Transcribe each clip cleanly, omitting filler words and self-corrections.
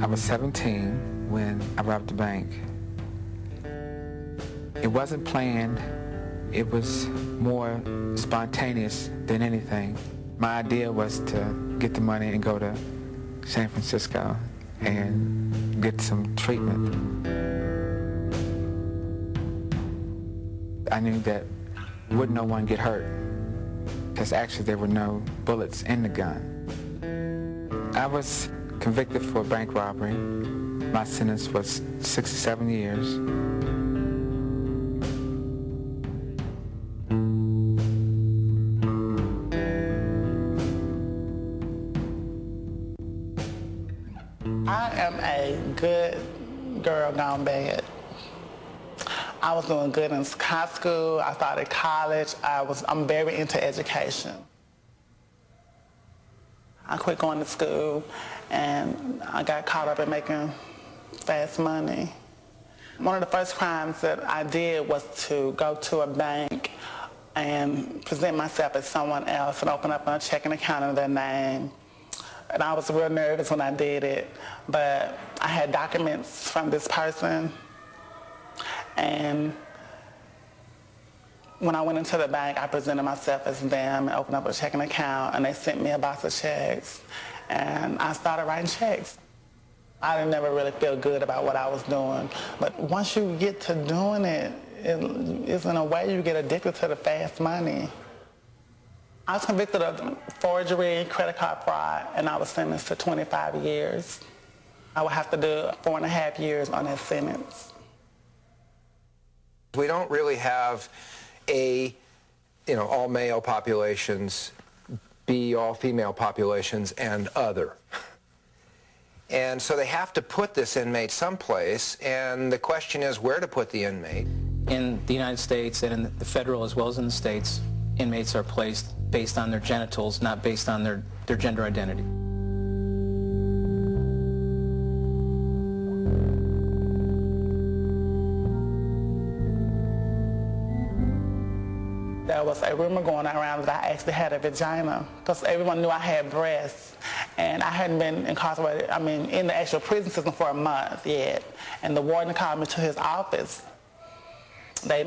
I was 17 when I robbed the bank. It wasn't planned. It was more spontaneous than anything. My idea was to get the money and go to San Francisco and get some treatment. I knew that would no one get hurt, because actually there were no bullets in the gun. I was convicted for bank robbery. My sentence was 67 years. I am a good girl gone bad. I was doing good in high school. I started college. I'm very into education. I quit going to school and I got caught up in making fast money. One of the first crimes that I did was to go to a bank and present myself as someone else and open up a checking account in their name. And I was real nervous when I did it, but I had documents from this person, and when I went into the bank, I presented myself as them and opened up a checking account, and they sent me a box of checks, and I started writing checks. I didn't never really feel good about what I was doing, but once you get to doing it, it's in a way you get addicted to the fast money. I was convicted of forgery, credit card fraud, and I was sentenced to 25 years. I would have to do 4.5 years on that sentence. We don't really have all male populations, B, all female populations, and other. And so they have to put this inmate someplace, and the question is where to put the inmate. In the United States and in the federal as well as in the states, inmates are placed based on their genitals, not based on their gender identity. There was a rumor going around that I actually had a vagina, because everyone knew I had breasts, and I hadn't been incarcerated, in the actual prison system for a month yet. And the warden called me to his office. They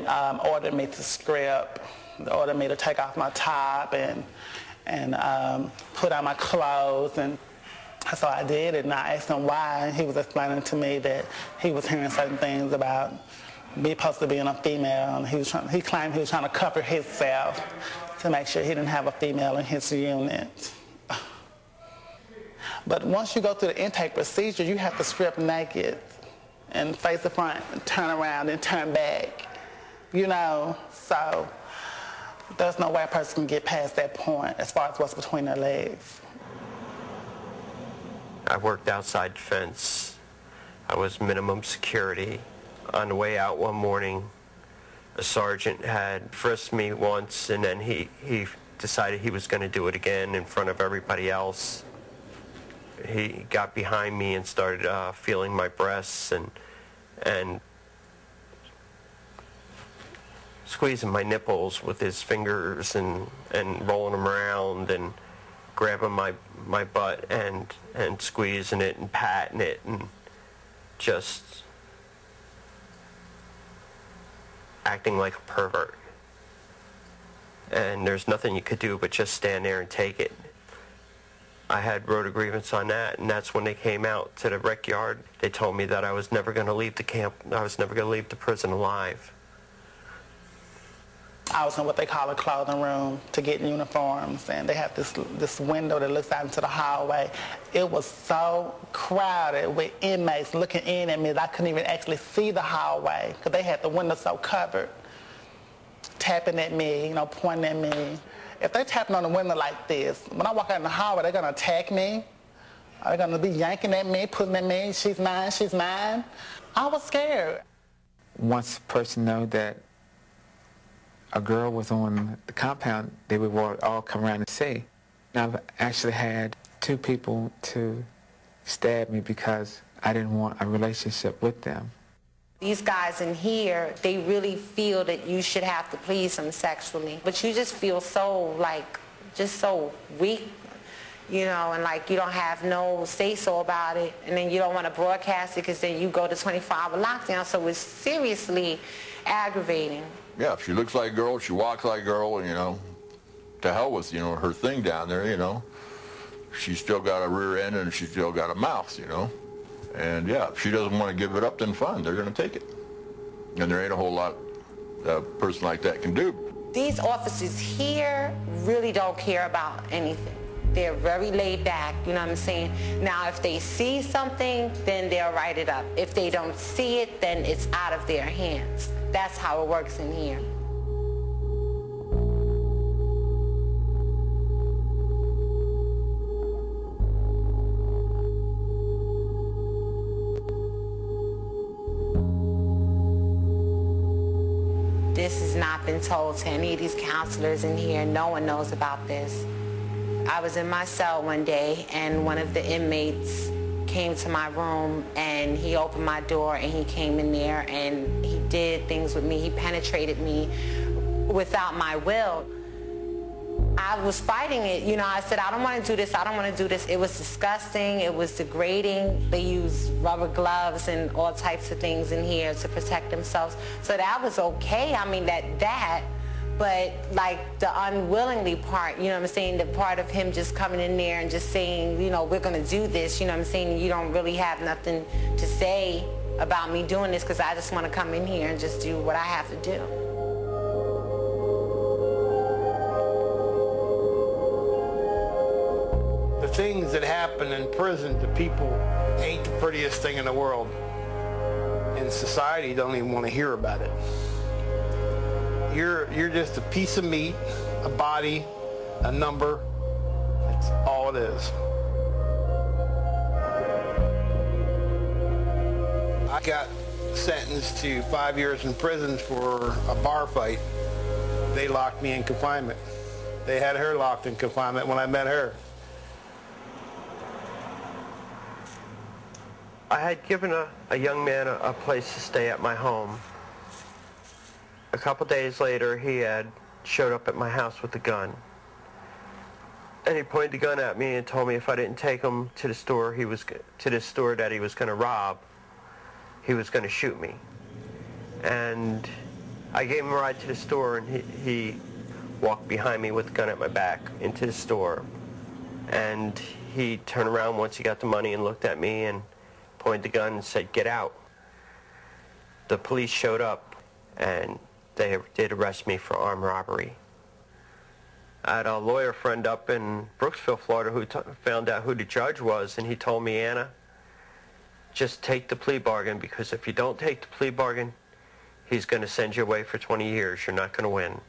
ordered me to strip. They ordered me to take off my top and put on my clothes, and so I did it. And I asked him why, and he was explaining to me that he was hearing certain things about me supposed to being a female, and he claimed he was trying to cover himself to make sure he didn't have a female in his unit. But once you go through the intake procedure, you have to strip naked and face the front, and turn around and turn back, so there's no way a person can get past that point as far as what's between their legs. I worked outside defense. I was minimum security. On the way out one morning, a sergeant had frisked me once, and then he decided he was going to do it again in front of everybody else. He got behind me and started feeling my breasts and squeezing my nipples with his fingers and rolling them around and grabbing my butt and squeezing it and patting it and just acting like a pervert. And there's nothing you could do but just stand there and take it. I had wrote a grievance on that, and that's when they came out to the rec yard. They told me that I was never going to leave the camp. I was never going to leave the prison alive. I was in what they call a clothing room to get uniforms, and they have this window that looks out into the hallway. It was so crowded with inmates looking in at me that I couldn't even actually see the hallway because they had the window so covered, tapping at me, pointing at me. If they're tapping on the window like this, when I walk out in the hallway, they're going to attack me. Are they going to be yanking at me, pulling at me, she's mine, she's mine? I was scared. Once a person know that a girl was on the compound, they would all come around and see. I've actually had 2 people to stab me because I didn't want a relationship with them. These guys in here, they really feel that you should have to please them sexually, but you just feel so, just so weak. you know, and like you don't have no say-so about it, and then you don't want to broadcast it because then you go to 24-hour lockdown, so it's seriously aggravating. Yeah, if she looks like a girl, she walks like a girl, and, you know, to hell with, you know, her thing down there, you know. She's still got a rear end and she's still got a mouth, you know. And yeah, if she doesn't want to give it up, then fine, they're going to take it. And there ain't a whole lot a person like that can do. These officers here really don't care about anything. They're very laid back, you know what I'm saying? Now, if they see something, then they'll write it up. If they don't see it, then it's out of their hands. That's how it works in here. This has not been told to any of these counselors in here. No one knows about this. I was in my cell one day and one of the inmates came to my room and he opened my door and he came in there and he did things with me. He penetrated me without my will. I was fighting it, you know, I said, I don't want to do this, I don't want to do this. It was disgusting, it was degrading. They used rubber gloves and all types of things in here to protect themselves. So that was okay, I mean, but like the unwillingly part, you know what I'm saying, the part of him just coming in there and just saying, you know, we're going to do this, you know what I'm saying, you don't really have nothing to say about me doing this because I just want to come in here and just do what I have to do. The things that happen in prison to people ain't the prettiest thing in the world. And society don't even want to hear about it. You're just a piece of meat, a body, a number. That's all it is. I got sentenced to 5 years in prison for a bar fight. They locked me in confinement. They had her locked in confinement when I met her. I had given a young man a place to stay at my home. A couple days later, he had showed up at my house with a gun. And he pointed the gun at me and told me if I didn't take him to the store that he was going to rob, he was going to shoot me. And I gave him a ride to the store, and he walked behind me with the gun at my back into the store. And he turned around once he got the money and looked at me and pointed the gun and said, "Get out." The police showed up, and they did arrest me for armed robbery. I had a lawyer friend up in Brooksville, Florida, who found out who the judge was, and he told me, "Anna, just take the plea bargain, because if you don't take the plea bargain, he's going to send you away for 20 years. You're not going to win."